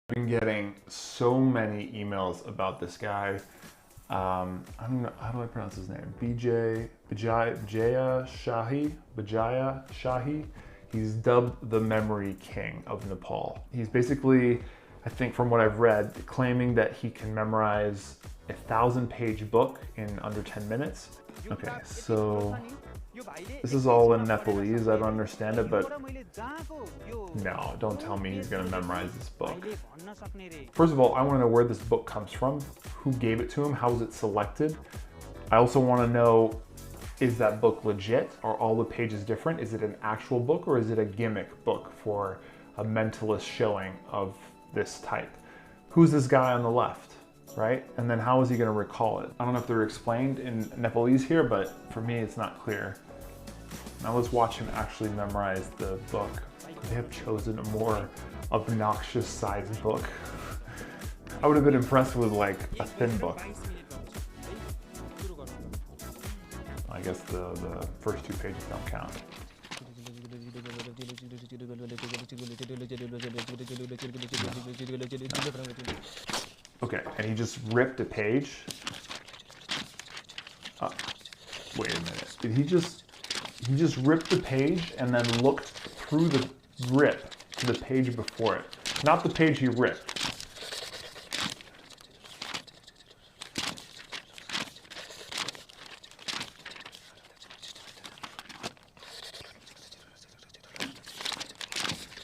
Been getting so many emails about this guy. I don't know, how do I pronounce his name? Bijay Shahi. He's dubbed the Memory King of Nepal. He's basically, I think from what I've read, claiming that he can memorize a 1,000-page book in under 10 minutes. Okay, so this is all in Nepalese. I don't understand it, but no, don't tell me he's gonna memorize this book. First of all, I wanna know where this book comes from, who gave it to him, how was it selected? I also wanna know, is that book legit? Are all the pages different? Is it an actual book or is it a gimmick book for a mentalist showing of this type? Who's this guy on the left, right? And then how is he gonna recall it? I don't know if they're explained in Nepalese here, but for me, it's not clear. Now let's watch him actually memorize the book. Could they have chosen a more obnoxious sized book? I would have been impressed with like a thin book. I guess the first 2 pages don't count. No. Okay, and he just ripped a page. Wait a minute. Did he just ripped the page and then looked through the rip to the page before it? Not the page he ripped.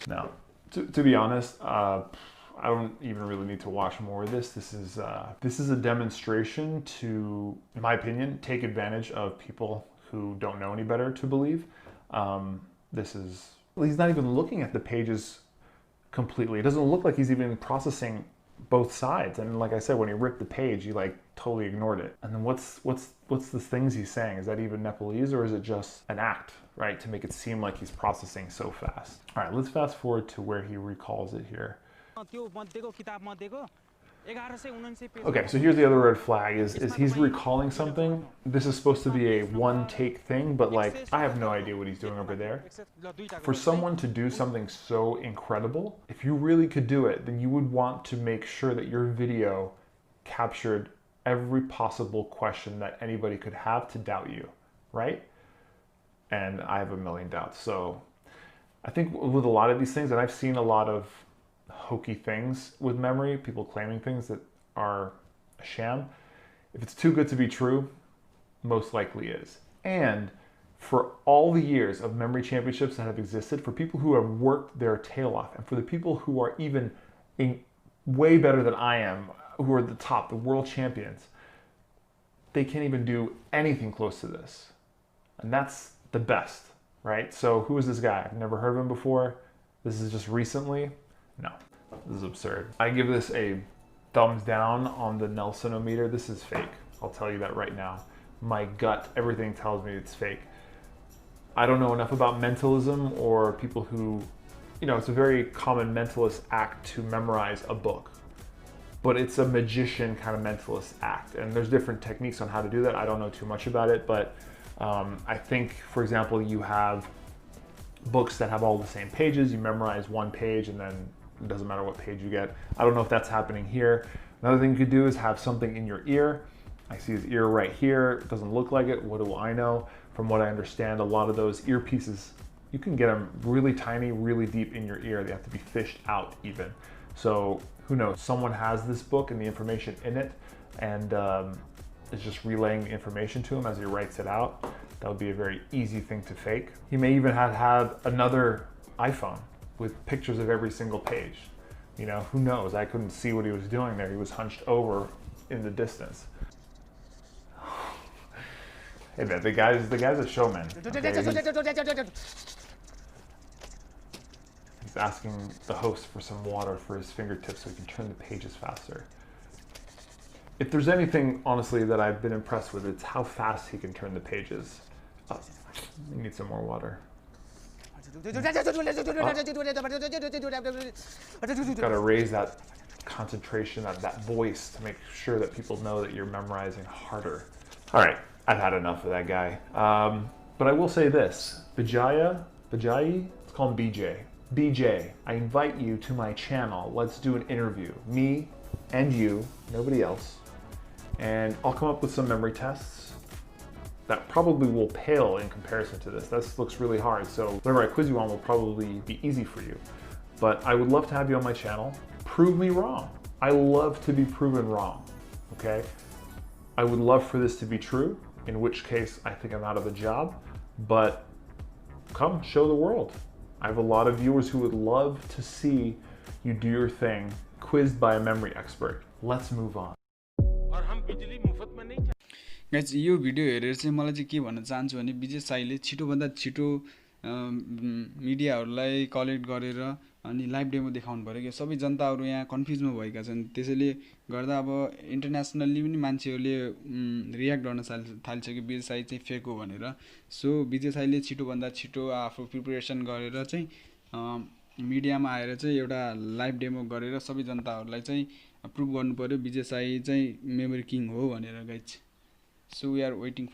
Now, to be honest, I don't even really need to watch more of this. This is a demonstration to, in my opinion, take advantage of people who don't know any better to believe. He's not even looking at the pages completely. It doesn't look like he's even processing both sides. And like I said, when he ripped the page, he like totally ignored it. And then what's the things he's saying? Is that even Nepalese or is it just an act, right? To make it seem like he's processing so fast. All right, let's fast forward to where he recalls it here. Okay, so here's the other red flag is he's recalling something. This is supposed to be a one-take thing, but like, I have no idea what he's doing over there. For someone to do something so incredible, if you really could do it, then you would want to make sure that your video captured every possible question that anybody could have to doubt you, right? And I have a million doubts. So I think with a lot of these things, and I've seen a lot of hokey things with memory, people claiming things that are a sham. If it's too good to be true, most likely is. And for all the years of memory championships that have existed, for people who have worked their tail off, and for the people who are even way better than I am, who are the top, the world champions, they can't even do anything close to this. And that's the best, right? So who is this guy? I've never heard of him before. This is just recently. No, this is absurd. I give this a thumbs down on the Nelsonometer. This is fake. I'll tell you that right now. My gut, everything tells me it's fake. I don't know enough about mentalism or people who, it's a very common mentalist act to memorize a book, but it's a magician kind of mentalist act. And there's different techniques on how to do that. I don't know too much about it, but I think, for example, you have books that have all the same pages. You memorize one page and then it doesn't matter what page you get. I don't know if that's happening here. Another thing you could do is have something in your ear. I see his ear right here. It doesn't look like it. What do I know? From what I understand, a lot of those earpieces, you can get them really tiny, really deep in your ear. They have to be fished out even. So who knows? Someone has this book and the information in it and is just relaying the information to him as he writes it out. That would be a very easy thing to fake. He may even have another iPhone with pictures of every single page. Who knows? I couldn't see what he was doing there. He was hunched over in the distance. Hey man, the guy's a showman. Okay? He's asking the host for some water for his fingertips so he can turn the pages faster. If there's anything, honestly, that I've been impressed with, it's how fast he can turn the pages. Oh, you need some more water. Gotta raise that concentration, that voice to make sure that people know that you're memorizing harder. All right, I've had enough of that guy. But I will say this, Bijay, let's call him BJ. BJ, I invite you to my channel. Let's do an interview. Me and you, nobody else. And I'll come up with some memory tests that probably will pale in comparison to this. This looks really hard, so whatever I quiz you on will probably be easy for you. But I would love to have you on my channel. Prove me wrong. I love to be proven wrong, okay? I would love for this to be true, in which case I think I'm out of a job, but come show the world. I have a lot of viewers who would love to see you do your thing, quizzed by a memory expert. Let's move on. Guys yo video हेरेर चाहिँ मलाई चाहिँ के भन्न चाहन्छु भने विजय साईले छिटोभन्दा छिटो मिडियाहरूलाई कलेक्ट गरेर अनि लाइभ डेमो देखाउनु पर्यो कि सबै जनताहरू यहाँ कन्फ्युजमा भएका छन् त्यसैले गर्दा अब इन्टरनेसनल्ली पनि मान्छेहरूले रियाक्ट गर्न थालिसक्यो विजय साई चाहिँ फेक हो भनेर सो विजय साईले छिटोभन्दा छिटो आफू प्रिपरेसन गरेर चाहिँ मिडियामा आएर चाहिँ एउटा लाइभ डेमो गरेर सबै जनताहरूलाई चाहिँ प्रुभ गर्नु पर्यो विजय साई चाहिँ मेमोरी किङ हो भनेर guys So we are waiting for